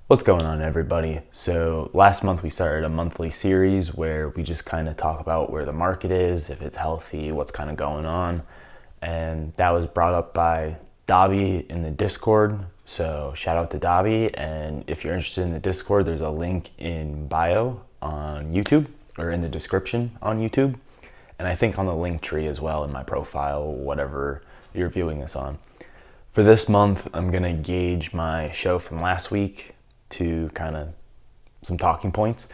What's going on, everybody? So last month we started a monthly series where we just kind of talk about where the market is, if it's healthy, what's kind of going on. And that was brought up by Dobby in the Discord. So shout out to Dobby. And if you're interested in the Discord, there's a link in bio on YouTube or in the description on YouTube. And I think on the link tree as well in my profile, whatever you're viewing this on. For this month, I'm gonna gauge my show from last week to kind of some talking points.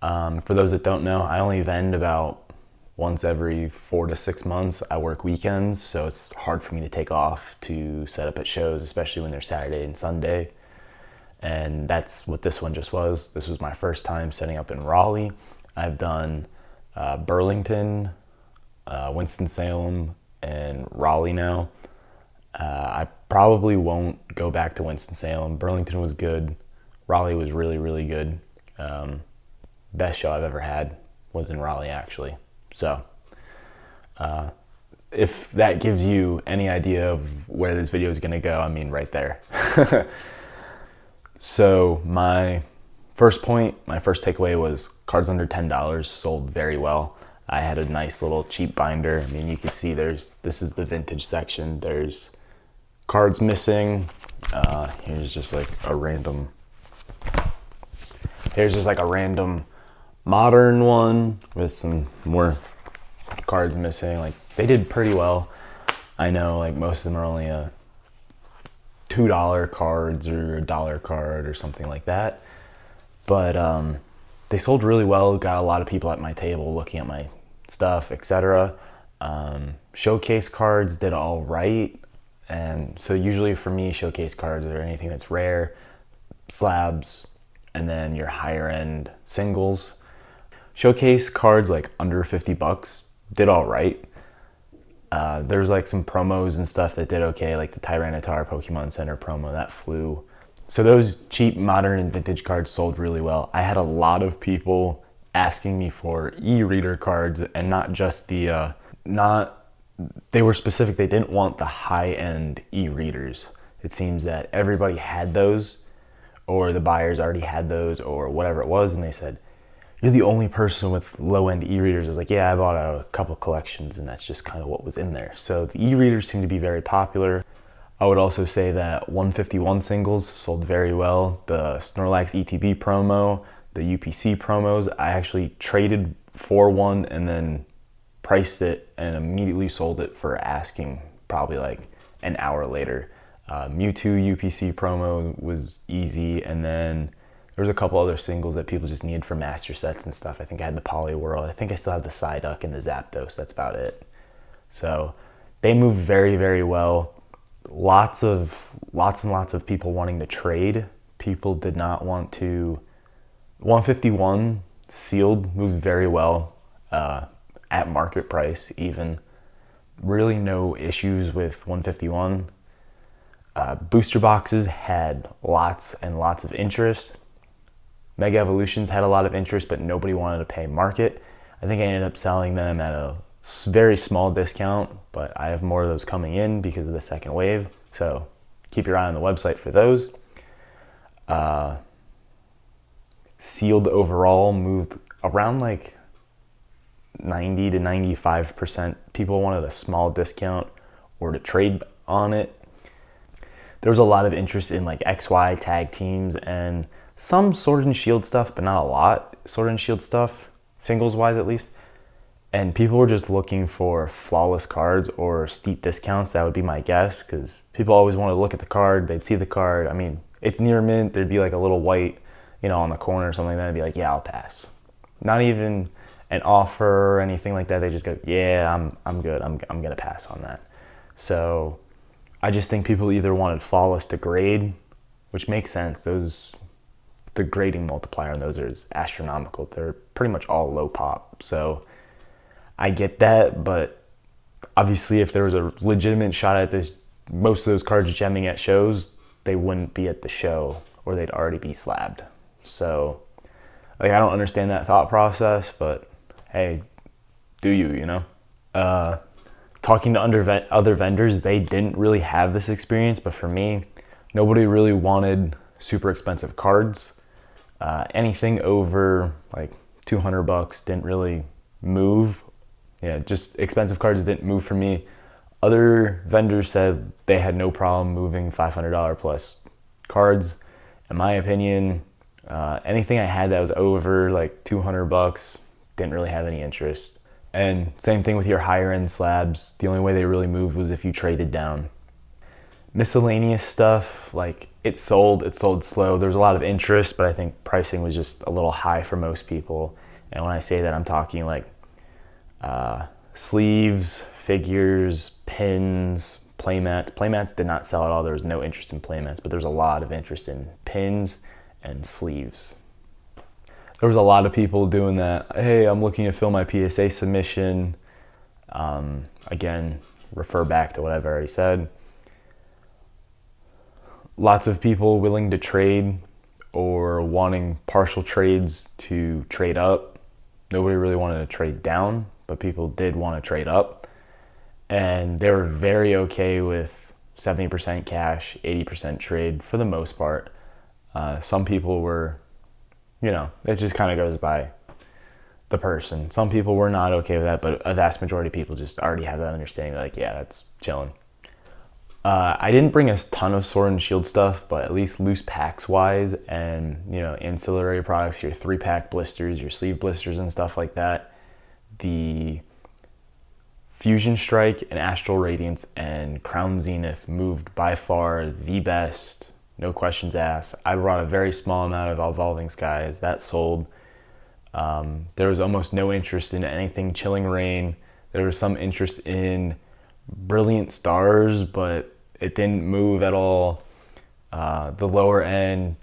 For those that don't know, I only vend about once every 4 to 6 months. I work weekends, so it's hard for me to take off to set up at shows, especially when they're Saturday and Sunday. And that's what this one just was. This was my first time setting up in Raleigh. I've done Burlington, Winston-Salem, and Raleigh now. I probably won't go back to Winston-Salem. Burlington was good. Raleigh was really, really good. Best show I've ever had was in Raleigh, actually. So, if that gives you any idea of where this video is going to go, I mean, right there. So, my first takeaway was cards under $10 sold very well. I had a nice little cheap binder. I mean, you can see this is the vintage section. There's cards missing. Here's just like a random modern one with some more cards missing. Like, they did pretty well. I know, like, most of them are only a $2 cards or a $1 card or something like that. But they sold really well. Got a lot of people at my table looking at my stuff, etc. Showcase cards did all right. And so usually for me, showcase cards are anything that's rare, slabs, and then your higher end singles. Showcase cards like under $50 did all right. There's like some promos and stuff that did okay, like the Tyranitar Pokemon Center promo that flew. So those cheap modern and vintage cards sold really well. I had a lot of people asking me for e-reader cards, and not just they were specific. They didn't want the high-end e-readers. It seems that everybody had those, or the buyers already had those, or whatever it was, and they said, "You're the only person with low-end e-readers." I was like, yeah, I bought a couple collections, and that's just kind of what was in there. So the e-readers seem to be very popular. I would also say that 151 singles sold very well. The Snorlax ETB promo, the UPC promos, I actually traded for one and then priced it and immediately sold it for asking probably like an hour later. Mewtwo UPC promo was easy, and then there was a couple other singles that people just needed for master sets and stuff. I think I had the Poliwhirl. I think I still have the Psyduck and the Zapdos. That's about it. So they moved very, very well. Lots and lots of people wanting to trade. People did not want to. 151 sealed moved very well at market price even. Really no issues with 151. Booster boxes had lots and lots of interest. Mega Evolutions had a lot of interest, but nobody wanted to pay market. I think I ended up selling them at a very small discount, but I have more of those coming in because of the second wave. So keep your eye on the website for those. Sealed overall moved around like 90 to 95%. People wanted a small discount or to trade on it. There was a lot of interest in like XY tag teams and some Sword and Shield stuff, but not a lot Sword and Shield stuff, singles wise at least. And people were just looking for flawless cards or steep discounts. That would be my guess, because people always wanted to look at the card. They'd see the card. I mean, it's near mint. There'd be like a little white, on the corner or something like that. I'd be like, yeah, I'll pass. Not even an offer or anything like that. They just go, yeah, I'm good. I'm gonna pass on that. So I just think people either wanted flawless to grade, which makes sense. The grading multiplier on those is astronomical. They're pretty much all low pop. So I get that, but obviously if there was a legitimate shot at this, most of those cards gemming at shows, they wouldn't be at the show, or they'd already be slabbed. So like, I don't understand that thought process, but hey, do you, Talking to other vendors, they didn't really have this experience, but for me, nobody really wanted super expensive cards. Anything over like 200 bucks didn't really move. Yeah, just expensive cards didn't move for me. Other vendors said they had no problem moving $500 plus cards. In my opinion, anything I had that was over like 200 bucks didn't really have any interest. And same thing with your higher end slabs. The only way they really moved was if you traded down. Miscellaneous stuff, like it sold slow. There was a lot of interest, but I think pricing was just a little high for most people. And when I say that, I'm talking like sleeves, figures, pins, playmats. Playmats did not sell at all. There was no interest in playmats, but there's a lot of interest in pins and sleeves. There was a lot of people doing that. Hey, I'm looking to fill my PSA submission. Again, refer back to what I've already said. Lots of people willing to trade or wanting partial trades to trade up. Nobody really wanted to trade down, but people did want to trade up. And they were very okay with 70% cash, 80% trade for the most part. Some people were, it just kind of goes by the person. Some people were not okay with that, but a vast majority of people just already have that understanding, like, yeah, that's chilling. I didn't bring a ton of Sword and Shield stuff, but at least loose packs wise and, ancillary products, your 3-pack blisters, your sleeve blisters and stuff like that. The Fusion Strike and Astral Radiance and Crown Zenith moved by far the best, no questions asked. I brought a very small amount of Evolving Skies. That sold. There was almost no interest in anything Chilling Reign. There was some interest in Brilliant Stars, but it didn't move at all. The lower end,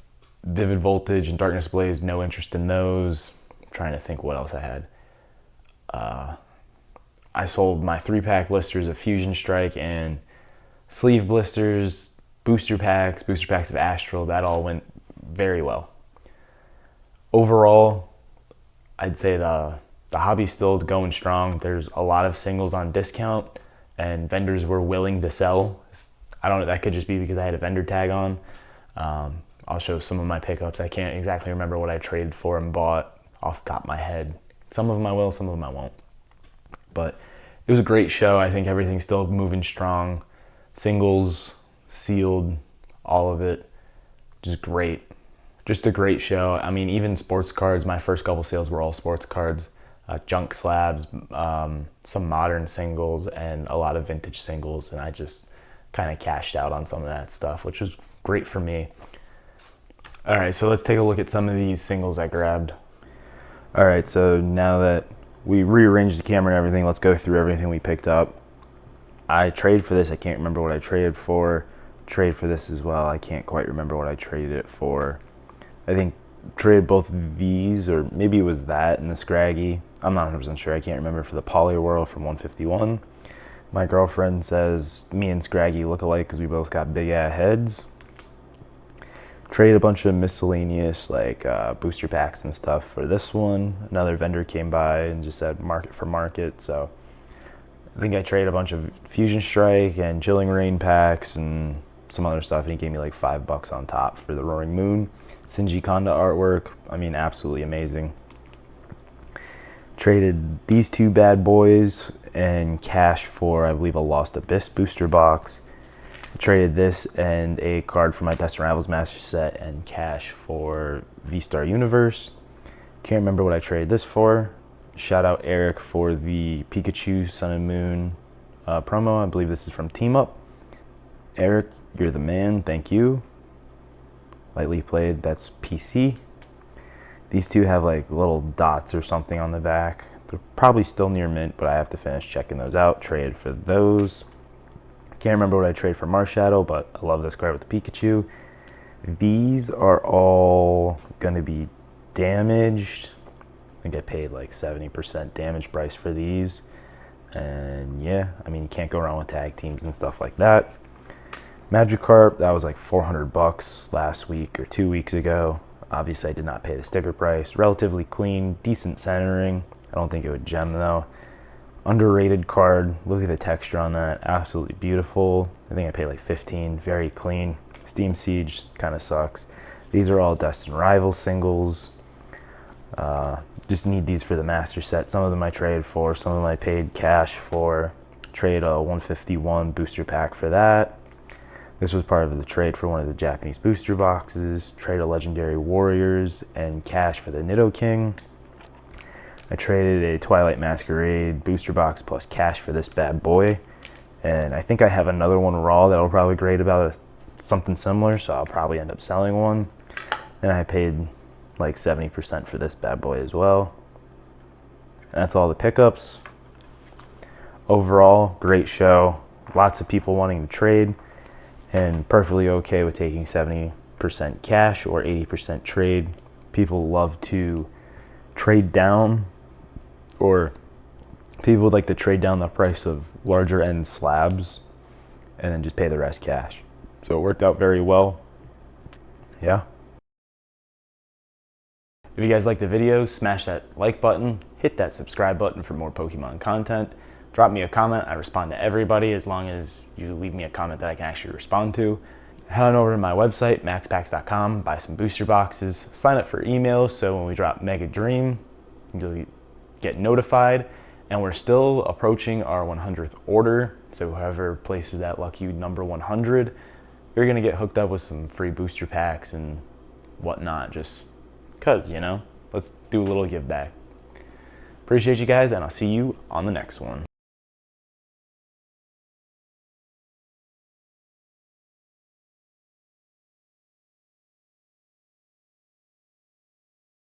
Vivid Voltage and Darkness Blaze, no interest in those. I'm trying to think what else I had. I sold my 3-pack blisters of Fusion Strike and sleeve blisters, booster packs of Astral. That all went very well. Overall, I'd say the hobby's still going strong. There's a lot of singles on discount and vendors were willing to sell. I don't know, that could just be because I had a vendor tag on. I'll show some of my pickups. I can't exactly remember what I traded for and bought off the top of my head. Some of them I will, some of them I won't. But it was a great show. I think everything's still moving strong. Singles, sealed, all of it, just great. Just a great show. I mean, even sports cards, my first couple sales were all sports cards. Junk slabs, some modern singles, and a lot of vintage singles, and I just kind of cashed out on some of that stuff, which was great for me. All right, so let's take a look at some of these singles I grabbed. All right, so now that we rearranged the camera and everything, let's go through everything we picked up. I traded for this. I can't remember what I traded for. Trade for this as well. I can't quite remember what I traded it for. I think traded both of these, or maybe it was that and the Scraggy. I'm not 100% sure. I can't remember. For the Poliwhirl from 151. My girlfriend says me and Scraggy look alike because we both got big ass heads. Traded a bunch of miscellaneous like booster packs and stuff for this one. Another vendor came by and just said market for market. So I think I traded a bunch of Fusion Strike and Chilling Reign packs and some other stuff, and he gave me like $5 on top for the Roaring Moon. Shinji Kanda artwork, I mean, absolutely amazing. Traded these two bad boys and cash for, I believe, a Lost Abyss booster box. Traded this and a card for my Test Unravels Master Set and cash for V-Star Universe. Can't remember what I traded this for. Shout out Eric for the Pikachu Sun and Moon promo. I believe this is from Team Up. Eric, you're the man. Thank you. Lightly played. That's PC. These two have like little dots or something on the back. They're probably still near mint, but I have to finish checking those out. Traded for those. Can't remember what I traded for Marshadow, but I love this card with the Pikachu. These are all going to be damaged. I think I paid like 70% damage price for these. And yeah, I mean, you can't go wrong with tag teams and stuff like that. Magikarp, that was like $400 last week or 2 weeks ago. Obviously, I did not pay the sticker price. Relatively clean, decent centering. I don't think it would gem though. Underrated card. Look at the texture on that. Absolutely beautiful. I think I paid like $15. Very clean. Steam Siege kind of sucks. These are all Destined Rival singles. Just need these for the master set. Some of them I traded for, some of them I paid cash for. Trade a 151 booster pack for that. This was part of the trade for one of the Japanese booster boxes. Trade a Legendary Warriors and cash for the Nidoking. I traded a Twilight Masquerade booster box plus cash for this bad boy. And I think I have another one raw that'll probably grade about something similar, so I'll probably end up selling one. And I paid like 70% for this bad boy as well. And that's all the pickups. Overall, great show. Lots of people wanting to trade, and perfectly okay with taking 70% cash or 80% trade. People love to trade down, or people would like to trade down the price of larger end slabs and then just pay the rest cash. So it worked out very well. Yeah. If you guys liked the video, smash that like button, hit that subscribe button for more Pokemon content. Drop me a comment. I respond to everybody as long as you leave me a comment that I can actually respond to. Head on over to my website, maxpacks.com, buy some booster boxes, sign up for emails so when we drop Mega Dream, you'll get notified. And we're still approaching our 100th order, so whoever places that lucky number 100, you're gonna get hooked up with some free booster packs and whatnot, just cause, you know, let's do a little give back. Appreciate you guys, and I'll see you on the next one.